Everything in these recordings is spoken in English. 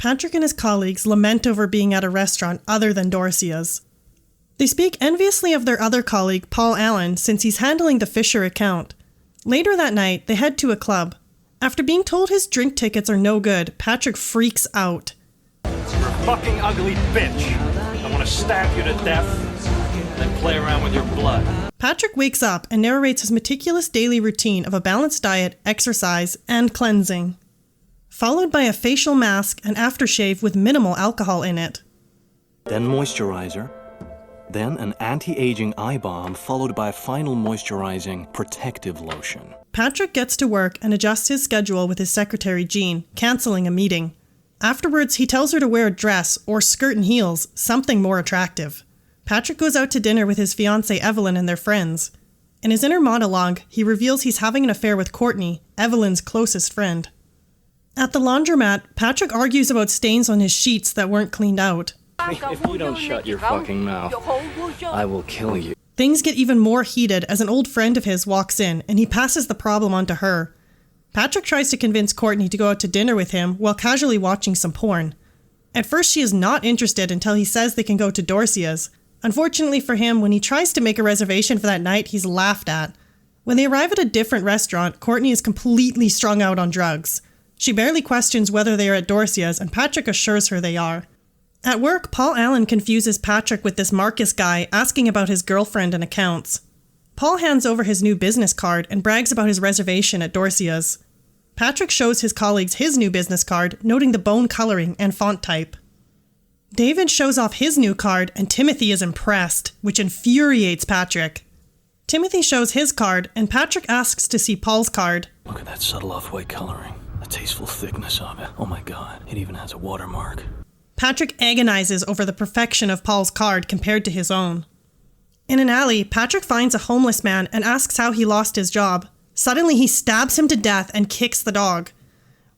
Patrick and his colleagues lament over being at a restaurant other than Dorcia's. They speak enviously of their other colleague, Paul Allen, since he's handling the Fisher account. Later that night, they head to a club. After being told his drink tickets are no good, Patrick freaks out. You're a fucking ugly bitch. I want to stab you to death, then play around with your blood. Patrick wakes up and narrates his meticulous daily routine of a balanced diet, exercise, and cleansing, followed by a facial mask and aftershave with minimal alcohol in it. Then moisturizer. Then an anti-aging eye balm, followed by a final moisturizing protective lotion. Patrick gets to work and adjusts his schedule with his secretary Jean, cancelling a meeting. Afterwards, he tells her to wear a dress or skirt and heels, something more attractive. Patrick goes out to dinner with his fiancée Evelyn and their friends. In his inner monologue, he reveals he's having an affair with Courtney, Evelyn's closest friend. At the laundromat, Patrick argues about stains on his sheets that weren't cleaned out. If you don't shut your fucking mouth, I will kill you. Things get even more heated as an old friend of his walks in, and he passes the problem on to her. Patrick tries to convince Courtney to go out to dinner with him while casually watching some porn. At first, she is not interested until he says they can go to Dorcia's. Unfortunately for him, when he tries to make a reservation for that night, he's laughed at. When they arrive at a different restaurant, Courtney is completely strung out on drugs. She barely questions whether they are at Dorcia's, and Patrick assures her they are. At work, Paul Allen confuses Patrick with this Marcus guy asking about his girlfriend and accounts. Paul hands over his new business card and brags about his reservation at Dorcia's. Patrick shows his colleagues his new business card, noting the bone coloring and font type. David shows off his new card and Timothy is impressed, which infuriates Patrick. Timothy shows his card and Patrick asks to see Paul's card. Look at that subtle off-white coloring. The tasteful thickness of it. Oh my god, it even has a watermark. Patrick agonizes over the perfection of Paul's card compared to his own. In an alley, Patrick finds a homeless man and asks how he lost his job. Suddenly, he stabs him to death and kicks the dog.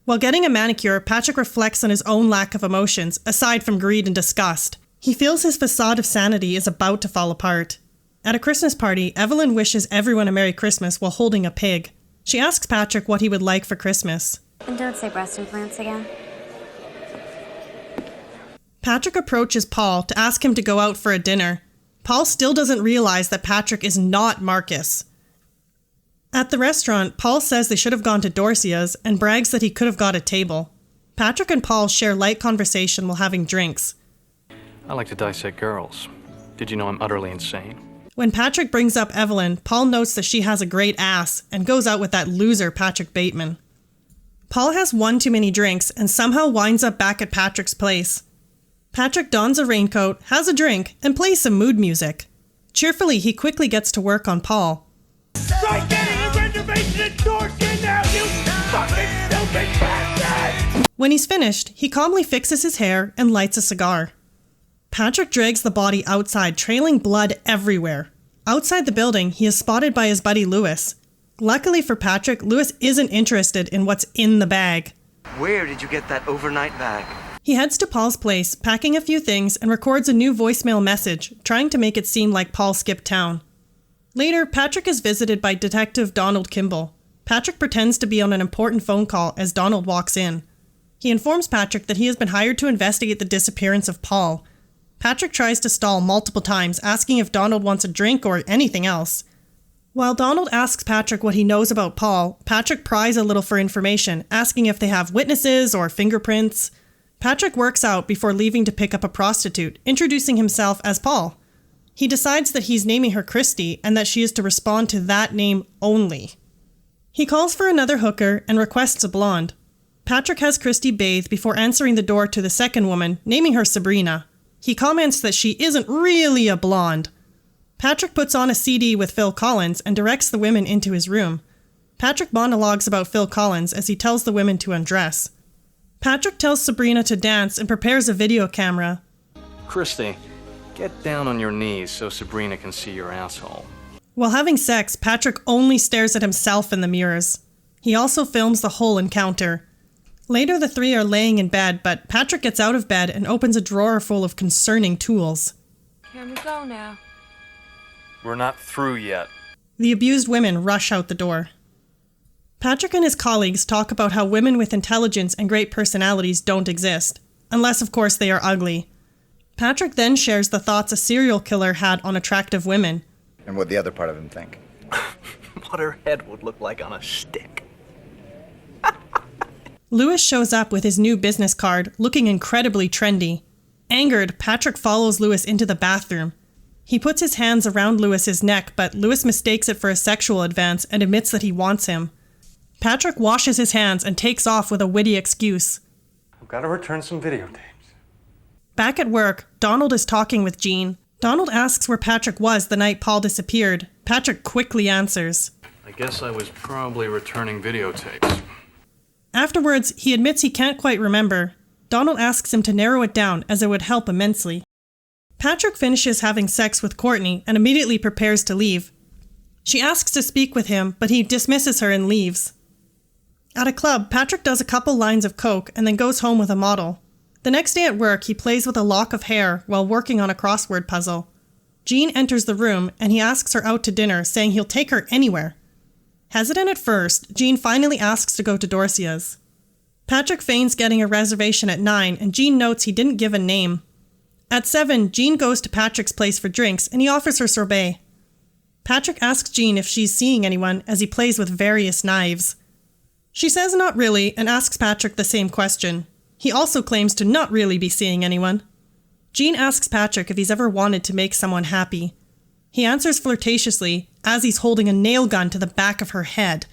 While getting a manicure, Patrick reflects on his own lack of emotions, aside from greed and disgust. He feels his facade of sanity is about to fall apart. At a Christmas party, Evelyn wishes everyone a Merry Christmas while holding a pig. She asks Patrick what he would like for Christmas. And don't say breast implants again. Patrick approaches Paul to ask him to go out for a dinner. Paul still doesn't realize that Patrick is not Marcus. At the restaurant, Paul says they should have gone to Dorcia's and brags that he could have got a table. Patrick and Paul share light conversation while having drinks. I like to dissect girls. Did you know I'm utterly insane? When Patrick brings up Evelyn, Paul notes that she has a great ass and goes out with that loser Patrick Bateman. Paul has one too many drinks and somehow winds up back at Patrick's place. Patrick dons a raincoat, has a drink, and plays some mood music. Cheerfully, he quickly gets to work on Paul. Start getting a reservation at Dorcia now, you fucking stupid bastard! When he's finished, he calmly fixes his hair and lights a cigar. Patrick drags the body outside, trailing blood everywhere. Outside the building, he is spotted by his buddy Lewis. Luckily for Patrick, Lewis isn't interested in what's in the bag. Where did you get that overnight bag? He heads to Paul's place, packing a few things, and records a new voicemail message, trying to make it seem like Paul skipped town. Later, Patrick is visited by Detective Donald Kimball. Patrick pretends to be on an important phone call as Donald walks in. He informs Patrick that he has been hired to investigate the disappearance of Paul. Patrick tries to stall multiple times, asking if Donald wants a drink or anything else. While Donald asks Patrick what he knows about Paul, Patrick pries a little for information, asking if they have witnesses or fingerprints. Patrick works out before leaving to pick up a prostitute, introducing himself as Paul. He decides that he's naming her Christy and that she is to respond to that name only. He calls for another hooker and requests a blonde. Patrick has Christy bathe before answering the door to the second woman, naming her Sabrina. He comments that she isn't really a blonde. Patrick puts on a CD with Phil Collins and directs the women into his room. Patrick monologues about Phil Collins as he tells the women to undress. Patrick tells Sabrina to dance and prepares a video camera. Christy, get down on your knees so Sabrina can see your asshole. While having sex, Patrick only stares at himself in the mirrors. He also films the whole encounter. Later, the three are laying in bed, but Patrick gets out of bed and opens a drawer full of concerning tools. Can we go now? We're not through yet. The abused women rush out the door. Patrick and his colleagues talk about how women with intelligence and great personalities don't exist. unless of course they are ugly. Patrick then shares the thoughts a serial killer had on attractive women. And what'd the other part of him think? What her head would look like on a stick. Lewis shows up with his new business card, looking incredibly trendy. Angered, Patrick follows Lewis into the bathroom. He puts his hands around Lewis's neck, but Lewis mistakes it for a sexual advance and admits that he wants him. Patrick washes his hands and takes off with a witty excuse. I've got to return some videotapes. Back at work, Donald is talking with Jean. Donald asks where Patrick was the night Paul disappeared. Patrick quickly answers. I guess I was probably returning videotapes. Afterwards, he admits he can't quite remember. Donald asks him to narrow it down as it would help immensely. Patrick finishes having sex with Courtney and immediately prepares to leave. She asks to speak with him, but he dismisses her and leaves. At a club, Patrick does a couple lines of coke and then goes home with a model. The next day at work, he plays with a lock of hair while working on a crossword puzzle. Jean enters the room and he asks her out to dinner, saying he'll take her anywhere. Hesitant at first, Jean finally asks to go to Dorcia's. Patrick feigns getting a reservation at 9 and Jean notes he didn't give a name. At 7, Jean goes to Patrick's place for drinks and he offers her sorbet. Patrick asks Jean if she's seeing anyone as he plays with various knives. She says not really and asks Patrick the same question. He also claims to not really be seeing anyone. Jean asks Patrick if he's ever wanted to make someone happy. He answers flirtatiously as he's holding a nail gun to the back of her head.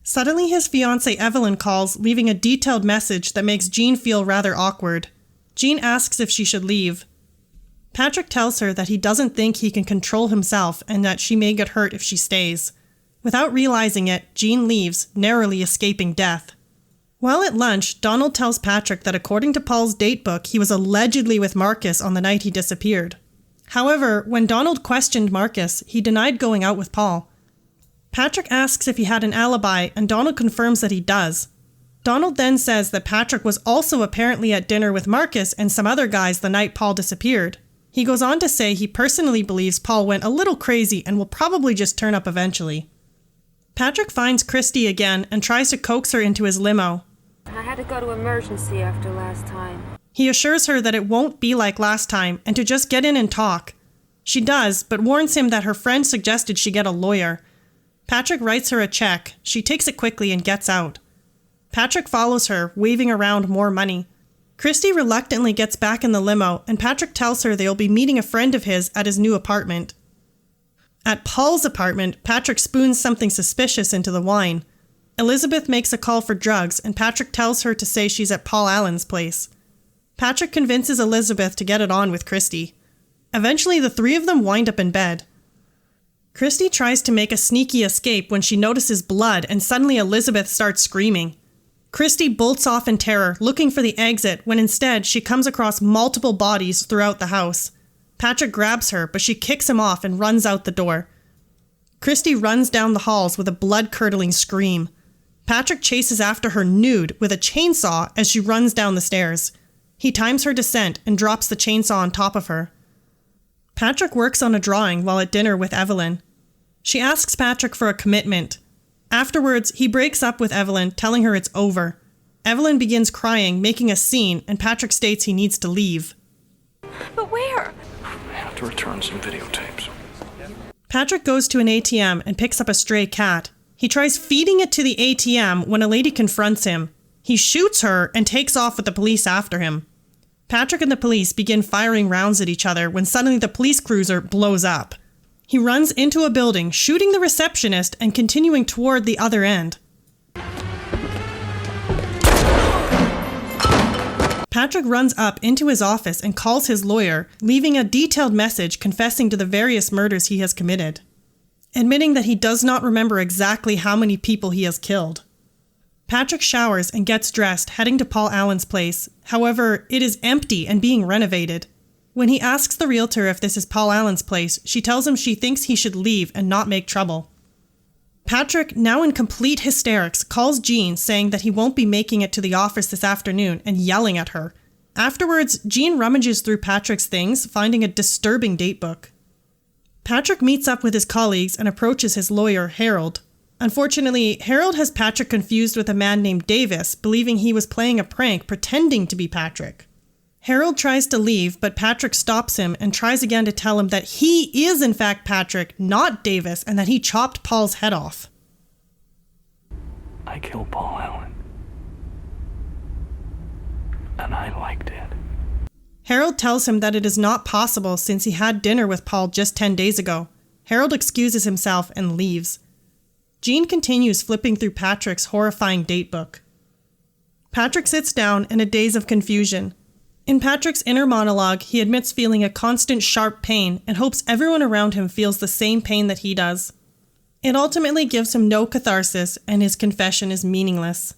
Suddenly his fiancée Evelyn calls, leaving a detailed message that makes Jean feel rather awkward. Jean asks if she should leave. Patrick tells her that he doesn't think he can control himself and that she may get hurt if she stays. Without realizing it, Jean leaves, narrowly escaping death. While at lunch, Donald tells Patrick that according to Paul's datebook, he was allegedly with Marcus on the night he disappeared. However, when Donald questioned Marcus, he denied going out with Paul. Patrick asks if he had an alibi, and Donald confirms that he does. Donald then says that Patrick was also apparently at dinner with Marcus and some other guys the night Paul disappeared. He goes on to say he personally believes Paul went a little crazy and will probably just turn up eventually. Patrick finds Christy again and tries to coax her into his limo. I had to go to emergency after last time. He assures her that it won't be like last time and to just get in and talk. She does, but warns him that her friend suggested she get a lawyer. Patrick writes her a check. She takes it quickly and gets out. Patrick follows her, waving around more money. Christy reluctantly gets back in the limo, and Patrick tells her they'll be meeting a friend of his at his new apartment. At Paul's apartment, Patrick spoons something suspicious into the wine. Elizabeth makes a call for drugs, and Patrick tells her to say she's at Paul Allen's place. Patrick convinces Elizabeth to get it on with Christy. Eventually, the three of them wind up in bed. Christy tries to make a sneaky escape when she notices blood, and suddenly Elizabeth starts screaming. Christy bolts off in terror, looking for the exit, when instead she comes across multiple bodies throughout the house. Patrick grabs her, but she kicks him off and runs out the door. Christy runs down the halls with a blood-curdling scream. Patrick chases after her nude with a chainsaw as she runs down the stairs. He times her descent and drops the chainsaw on top of her. Patrick works on a drawing while at dinner with Evelyn. She asks Patrick for a commitment. Afterwards, he breaks up with Evelyn, telling her it's over. Evelyn begins crying, making a scene, and Patrick states he needs to leave. But where? I have to return some videotapes. Patrick goes to an ATM and picks up a stray cat. He tries feeding it to the ATM when a lady confronts him. He shoots her and takes off with the police after him. Patrick and the police begin firing rounds at each other when suddenly the police cruiser blows up. He runs into a building, shooting the receptionist and continuing toward the other end. Patrick runs up into his office and calls his lawyer, leaving a detailed message confessing to the various murders he has committed, admitting that he does not remember exactly how many people he has killed. Patrick showers and gets dressed, heading to Paul Allen's place. However, it is empty and being renovated. When he asks the realtor if this is Paul Allen's place, she tells him she thinks he should leave and not make trouble. Patrick, now in complete hysterics, calls Jean saying that he won't be making it to the office this afternoon and yelling at her. Afterwards, Jean rummages through Patrick's things, finding a disturbing datebook. Patrick meets up with his colleagues and approaches his lawyer, Harold. Unfortunately, Harold has Patrick confused with a man named Davis, believing he was playing a prank pretending to be Patrick. Harold tries to leave, but Patrick stops him and tries again to tell him that he is in fact Patrick, not Davis, and that he chopped Paul's head off. I killed Paul Allen. And I liked it. Harold tells him that it is not possible since he had dinner with Paul just 10 days ago. Harold excuses himself and leaves. Jean continues flipping through Patrick's horrifying date book. Patrick sits down in a daze of confusion. In Patrick's inner monologue, he admits feeling a constant sharp pain and hopes everyone around him feels the same pain that he does. It ultimately gives him no catharsis, and his confession is meaningless.